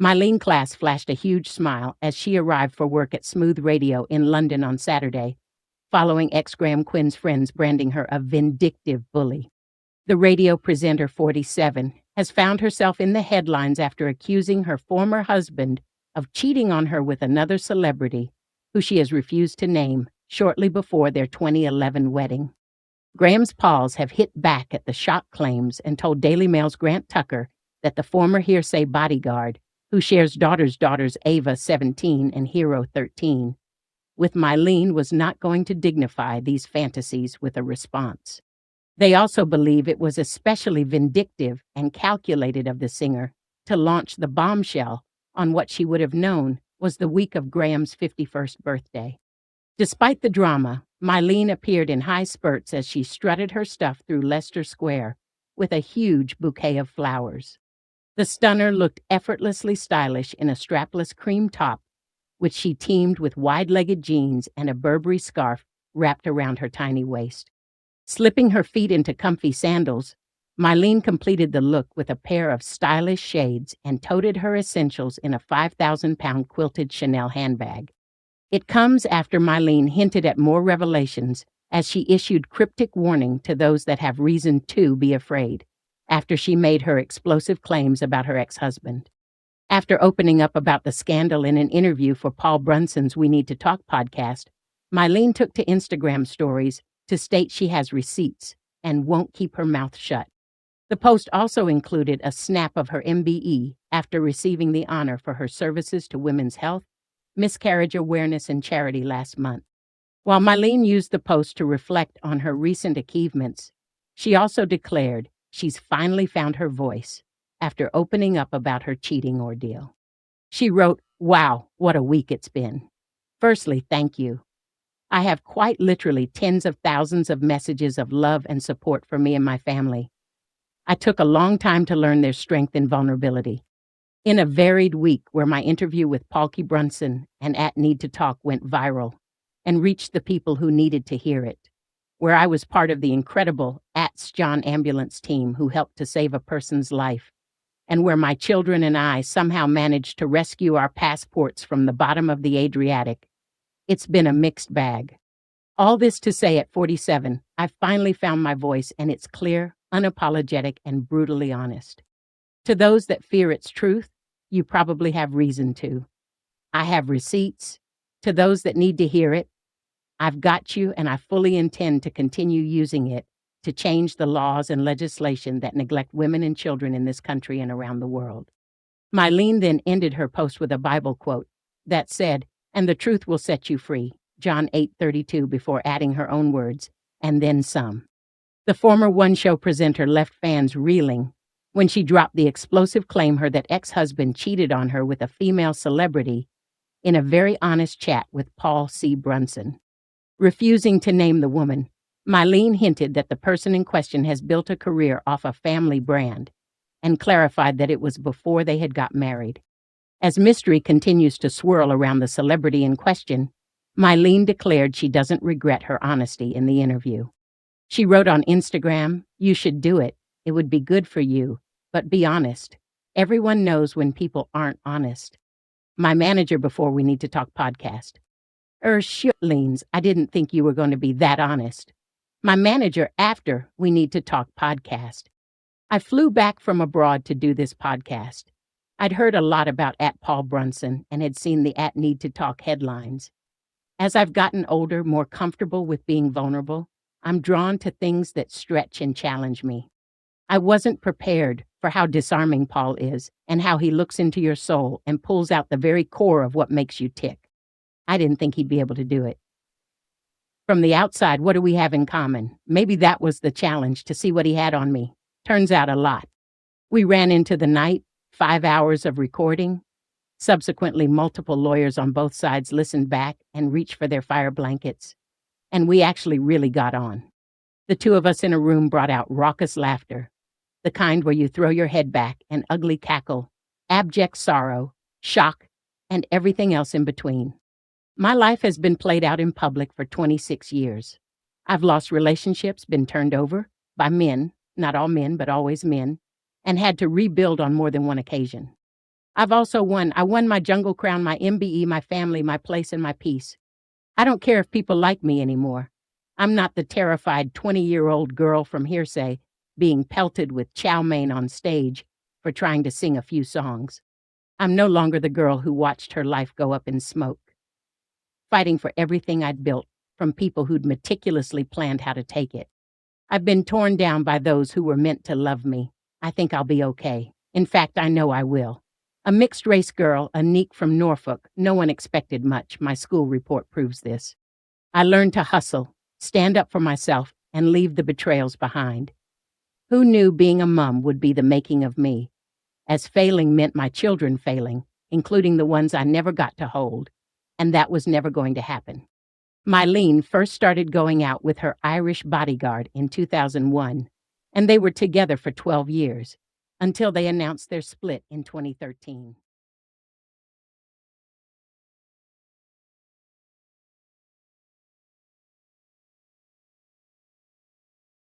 Myleene Klass flashed a huge smile as she arrived for work at Smooth Radio in London on Saturday, following ex-Graham Quinn's friends branding her a vindictive bully. The radio presenter, 47, has found herself in the headlines after accusing her former husband of cheating on her with another celebrity, who she has refused to name, shortly before their 2011 wedding. Graham's pals have hit back at the shock claims and told Daily Mail's Grant Tucker that the former hearsay bodyguard, who shares daughters Ava, 17, and Hero, 13, with Myleene, was not going to dignify these fantasies with a response. They also believe it was especially vindictive and calculated of the singer to launch the bombshell on what she would have known was the week of Graham's 51st birthday. Despite the drama, Myleene appeared in high spurts as she strutted her stuff through Leicester Square with a huge bouquet of flowers. The stunner looked effortlessly stylish in a strapless cream top, which she teamed with wide-legged jeans and a Burberry scarf wrapped around her tiny waist. Slipping her feet into comfy sandals, Myleene completed the look with a pair of stylish shades and toted her essentials in a 5,000-pound quilted Chanel handbag. It comes after Myleene hinted at more revelations as she issued cryptic warning to those that have reason to be afraid, after she made her explosive claims about her ex-husband. After opening up about the scandal in an interview for Paul Brunson's We Need to Talk podcast, Myleene took to Instagram stories to state she has receipts and won't keep her mouth shut. The post also included a snap of her MBE after receiving the honor for her services to women's health, miscarriage awareness, and charity last month. While Myleene used the post to reflect on her recent achievements, she also declared she's finally found her voice after opening up about her cheating ordeal. She wrote, "Wow, what a week it's been. Firstly, thank you. I have quite literally tens of thousands of messages of love and support for me and my family. I took a long time to learn their strength and vulnerability. In a varied week where my interview with Paulky Brunson and At Need to Talk went viral and reached the people who needed to hear it, where I was part of the incredible At's John ambulance team who helped to save a person's life, and where my children and I somehow managed to rescue our passports from the bottom of the Adriatic. It's been a mixed bag. All this to say at 47, I've finally found my voice, and it's clear, unapologetic, and brutally honest. To those that fear its truth, you probably have reason to. I have receipts. To those that need to hear it, I've got you, and I fully intend to continue using it to change the laws and legislation that neglect women and children in this country and around the world." Myleene then ended her post with a Bible quote that said, "And the truth will set you free," John 8:32, before adding her own words, "and then some." The former one-show presenter left fans reeling when she dropped the explosive claim her that ex-husband cheated on her with a female celebrity in a very honest chat with Paul C. Brunson. Refusing to name the woman, Myleene hinted that the person in question has built a career off a family brand and clarified that it was before they had got married. As mystery continues to swirl around the celebrity in question, Myleene declared she doesn't regret her honesty in the interview. She wrote on Instagram, "You should do it. It would be good for you. But be honest. Everyone knows when people aren't honest. My manager before We Need to Talk podcast. Shitleans, I didn't think you were going to be that honest. My manager after We Need to Talk podcast. I flew back from abroad to do this podcast. I'd heard a lot about at Paul Brunson and had seen the At Need to Talk headlines. As I've gotten older, more comfortable with being vulnerable, I'm drawn to things that stretch and challenge me. I wasn't prepared for how disarming Paul is and how he looks into your soul and pulls out the very core of what makes you tick. I didn't think he'd be able to do it. From the outside, what do we have in common? Maybe that was the challenge, to see what he had on me. Turns out a lot. We ran into the night, 5 hours of recording. Subsequently, multiple lawyers on both sides listened back and reached for their fire blankets. And we actually really got on. The two of us in a room brought out raucous laughter, the kind where you throw your head back, an ugly cackle, abject sorrow, shock, and everything else in between. My life has been played out in public for 26 years. I've lost relationships, been turned over by men, not all men, but always men, and had to rebuild on more than one occasion. I've also won. I won my Jungle Crown, my MBE, my family, my place, and my peace. I don't care if people like me anymore. I'm not the terrified 20-year-old girl from Hearsay being pelted with chow mein on stage for trying to sing a few songs. I'm no longer the girl who watched her life go up in smoke, fighting for everything I'd built from people who'd meticulously planned how to take it. I've been torn down by those who were meant to love me. I think I'll be okay. In fact, I know I will. A mixed-race girl, a neek from Norfolk, no one expected much. My school report proves this. I learned to hustle, stand up for myself, and leave the betrayals behind. Who knew being a mum would be the making of me, as failing meant my children failing, including the ones I never got to hold, and that was never going to happen. Myleene first started going out with her Irish bodyguard in 2001, and they were together for 12 years, until they announced their split in 2013.